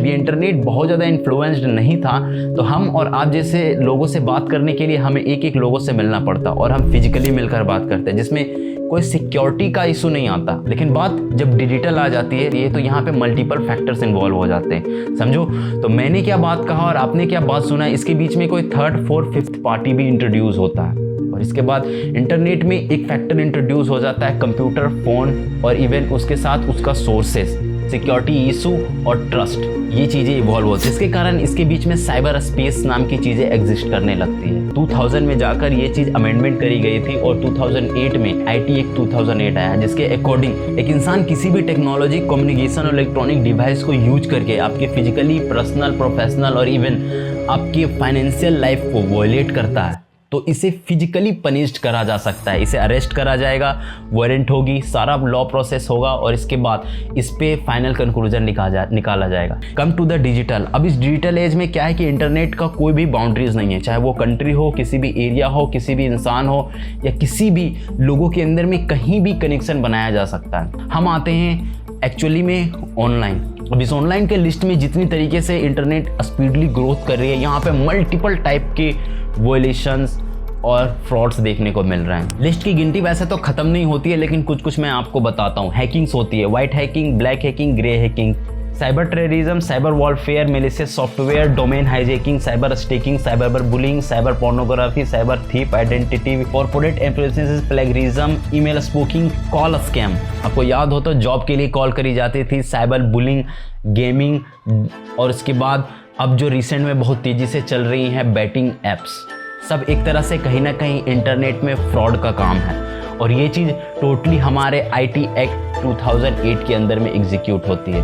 जब ये इंटरनेट बहुत ज़्यादा इन्फ्लुएंस्ड नहीं था तो हम और आप जैसे लोगों से बात करने के लिए हमें एक एक लोगों से मिलना पड़ता और हम फिजिकली मिलकर बात करते हैं, जिसमें कोई सिक्योरिटी का इशू नहीं आता। लेकिन बात जब डिजिटल आ जाती है ये तो यहाँ पे मल्टीपल फैक्टर्स इन्वॉल्व हो जाते हैं, समझो। तो मैंने क्या बात कहा और आपने क्या बात सुना, इसके बीच में कोई थर्ड फोर्थ फिफ्थ पार्टी भी इंट्रोड्यूस होता है। और इसके बाद इंटरनेट में एक फैक्टर इंट्रोड्यूस हो जाता है, कंप्यूटर, फ़ोन और इवन उसके साथ उसका सोर्सेस, सिक्योरिटी इशू और ट्रस्ट, ये चीज़ें इवॉल्व होती है। इसके कारण इसके बीच में साइबर स्पेस नाम की चीज़ें एग्जिस्ट करने लगती है। 2000 में जाकर ये चीज़ अमेंडमेंट करी गई थी और 2008 में आईटी एक्ट 2008 आया, जिसके अकॉर्डिंग एक इंसान किसी भी टेक्नोलॉजी, कम्युनिकेशन और इलेक्ट्रॉनिक डिवाइस को यूज करके आपके फिजिकली, पर्सनल, प्रोफेशनल और इवन आपकी फाइनेंशियल लाइफ को वॉयलेट करता है तो इसे फिजिकली पनिश्ड करा जा सकता है। इसे अरेस्ट करा जाएगा, वारंट होगी, सारा लॉ प्रोसेस होगा और इसके बाद इस पे फाइनल कंक्लूजन निकाला जाएगा। Come to the digital. अब इस डिजिटल एज में क्या है कि इंटरनेट का कोई भी बाउंड्रीज नहीं है, चाहे वो कंट्री हो, किसी भी एरिया हो, किसी भी इंसान हो या किसी भी लोगों के अंदर में कहीं भी कनेक्शन बनाया जा सकता है। हम आते हैं एक्चुअली में ऑनलाइन। अब इस ऑनलाइन के लिस्ट में जितनी तरीके से इंटरनेट स्पीडली ग्रोथ कर रही है, यहाँ पे मल्टीपल टाइप के वॉयलेशंस और फ्रॉड्स देखने को मिल रहे हैं। लिस्ट की गिनती वैसे तो ख़त्म नहीं होती है, लेकिन कुछ कुछ मैं आपको बताता हूँ। हैकिंग्स होती है, white hacking, black hacking, grey hacking, cyber terrorism, cyber warfare, malicious software, domain hijacking, cyber stalking, cyber bullying, cyber pornography, cyber thief identity, corporate influences, plagiarism, email spoofing, call scam. आपको याद हो तो job के लिए call करी जाती थी, cyber bullying, gaming और इसके बाद अब जो रिसेंट में बहुत तेज़ी से चल रही हैं बैटिंग एप्स, सब एक तरह से कहीं ना कहीं इंटरनेट में फ्रॉड का काम है। और ये चीज़ टोटली हमारे आईटी एक्ट 2008 के अंदर में एग्जीक्यूट होती है।